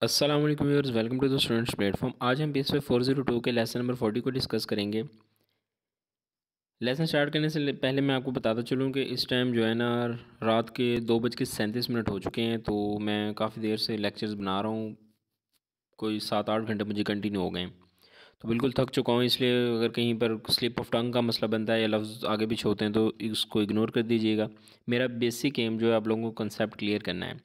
अस्सलाम वालेकुम viewers, welcome to the students platform. आज हम पीएसवाई 402 के लेसन नंबर 40 को डिस्कस करेंगे। लेसन स्टार्ट करने से पहले मैं आपको बताता चलूँ कि इस टाइम जो है ना, रात के 2:37 हो चुके हैं। तो मैं काफ़ी देर से लेक्चर्स बना रहा हूँ, कोई 7-8 घंटे मुझे कंटिन्यू हो गए हैं। तो बिल्कुल थक चुका हूँ, इसलिए अगर कहीं पर स्लिप ऑफ टंग का मसला बनता है या लफ्ज़ आगे पीछे होते हैं तो इसको इग्नोर कर दीजिएगा। मेरा बेसिक एम जो है आप लोगों को कंसेप्ट क्लियर करना है।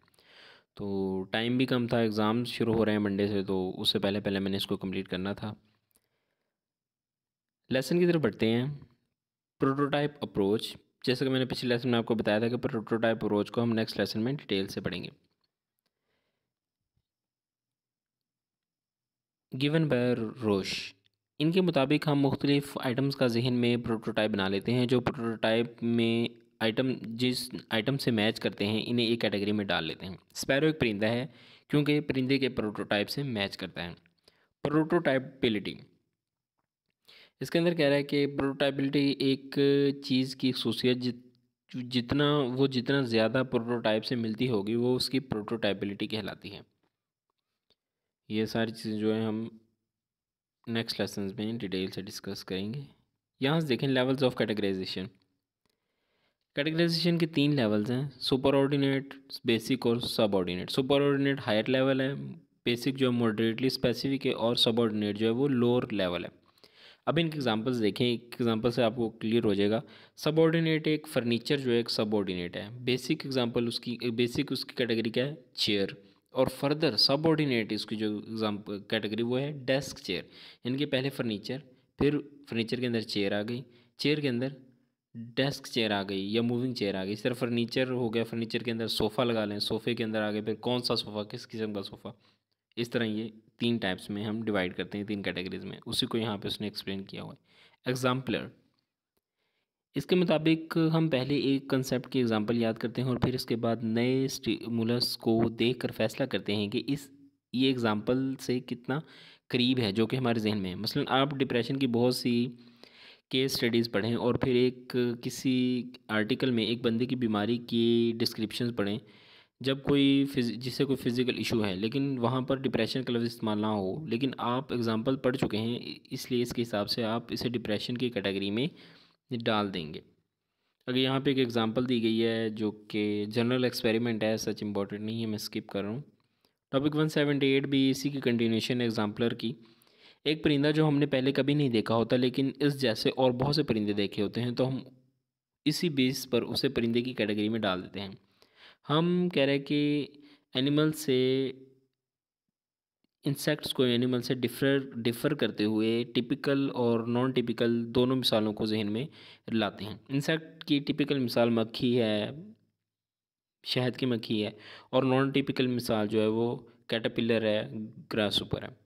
तो टाइम भी कम था, एग्ज़ाम शुरू हो रहे हैं मंडे से, तो उससे पहले पहले मैंने इसको कंप्लीट करना था। लेसन की तरफ बढ़ते हैं। Prototype approach. जैसे कि मैंने पिछले लेसन में आपको बताया था कि प्रोटोटाइप अप्रोच को हम नेक्स्ट लेसन में डिटेल से पढ़ेंगे। गिवन बाय रोश। इनके मुताबिक हम मुख्तलिफ आइटम्स का जहन में प्रोटोटाइप बना लेते हैं। जो प्रोटोटाइप में आइटम जिस आइटम से मैच करते हैं इन्हें एक कैटेगरी में डाल लेते हैं। स्पैरो एक परिंदा है क्योंकि परिंदे के प्रोटोटाइप से मैच करता है। प्रोटोटाइपिलिटी, इसके अंदर कह रहा है कि प्रोटोटाइपिलिटी एक चीज़ की खसूसियत जितना ज़्यादा प्रोटोटाइप से मिलती होगी वो उसकी प्रोटोटाइपिलिटी कहलाती है। ये सारी चीज़ें जो है हम नेक्स्ट लेसन में डिटेल से डिस्कस करेंगे। यहाँ से देखें लेवल्स ऑफ कैटेगराइजेशन। कैटेगराइजेशन के 3 लेवल्स हैं, सुपर ऑर्डिनेट, बेसिक और subordinate. Superordinate higher level है, बेसिक जो है मॉडरेटली स्पेसिफिक है, और सब ऑर्डिनेट जो है वो लोअर लेवल है। अब इनके एग्जांपल्स देखें, एक एग्जांपल से आपको क्लियर हो जाएगा। सब ऑर्डिनेट एक फर्नीचर जो है एक सब ऑर्डिनेट है। बेसिक एग्जांपल उसकी उसकी कैटेगरी क्या है, चेयर। और फर्दर सब ऑर्डिनेट इसकी जो एग्जाम्पल कैटेगरी वो है डेस्क चेयर। इनके पहले फर्नीचर, फिर फर्नीचर के अंदर चेयर आ गई, चेयर के अंदर डेस्क चेयर आ गई या मूविंग चेयर आ गई। इस तरह फर्नीचर हो गया, फर्नीचर के अंदर सोफ़ा लगा लें, सोफ़े के अंदर आ गए फिर कौन सा सोफ़ा, किस किस्म का सोफ़ा। इस तरह ये 3 टाइप्स में हम डिवाइड करते हैं, 3 कैटेगरीज में। उसी को यहाँ पे उसने एक्सप्लेन किया हुआ है। एग्जाम्पलर, इसके मुताबिक हम पहले एक कंसेप्ट की एग्जांपल याद करते हैं और फिर इसके बाद नए स्टिमुलस को देखकर फैसला करते हैं कि ये एग्जांपल से कितना करीब है जो कि हमारे जहन में है। मसलन आप डिप्रेशन की बहुत सी केस स्टडीज़ पढ़ें और फिर एक किसी आर्टिकल में एक बंदे की बीमारी की डिस्क्रिप्शन पढ़ें, जब कोई जिससे कोई फिज़िकल इशू है लेकिन वहाँ पर डिप्रेशन का लफ्ज़ इस्तेमाल ना हो, लेकिन आप एग्जांपल पढ़ चुके हैं, इसलिए इसके हिसाब से आप इसे डिप्रेशन की कैटेगरी में डाल देंगे। अगर यहाँ पे एक एग्जांपल दी गई है जो कि जनरल एक्सपेरिमेंट है, सच इम्पॉर्टेंट नहीं है, मैं स्किप कर रहा हूँ। टॉपिक 178 भी इसी की कंटिन्यूशन एग्जाम्पलर की। एक परिंदा जो हमने पहले कभी नहीं देखा होता लेकिन इस जैसे और बहुत से परिंदे देखे होते हैं, तो हम इसी बेस पर उसे परिंदे की कैटेगरी में डाल देते हैं। हम कह रहे हैं कि एनिमल से इंसेक्ट्स को एनिमल से डिफ़र करते हुए टिपिकल और नॉन टिपिकल दोनों मिसालों को जहन में लाते हैं। इंसेक्ट की टिपिकल मिसाल मक्खी है, शहद की मक्खी है, और नॉन टिपिकल मिसाल जो है वो कैटरपिलर है, ग्रास ऊपर है।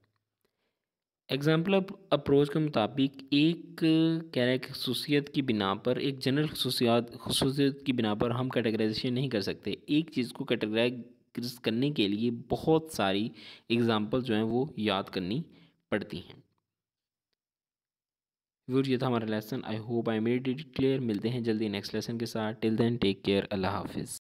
एग्जाम्पल अप्रोच के मुताबिक एक कह रहा है कि खसूसियत की बिना पर, एक जनरल खसूसियत की बिना पर हम कैटेगराइजेशन नहीं कर सकते। एक चीज़ को कैटेगराइज करने के लिए बहुत सारी एग्जाम्पल जो हैं वो याद करनी पड़ती हैं। व्यूअर्स, ये था हमारा lesson. I hope I made it clear. मिलते हैं जल्दी नेक्स्ट लेसन के साथ। टिल देन टेक केयर, अल्लाह हाफिज़।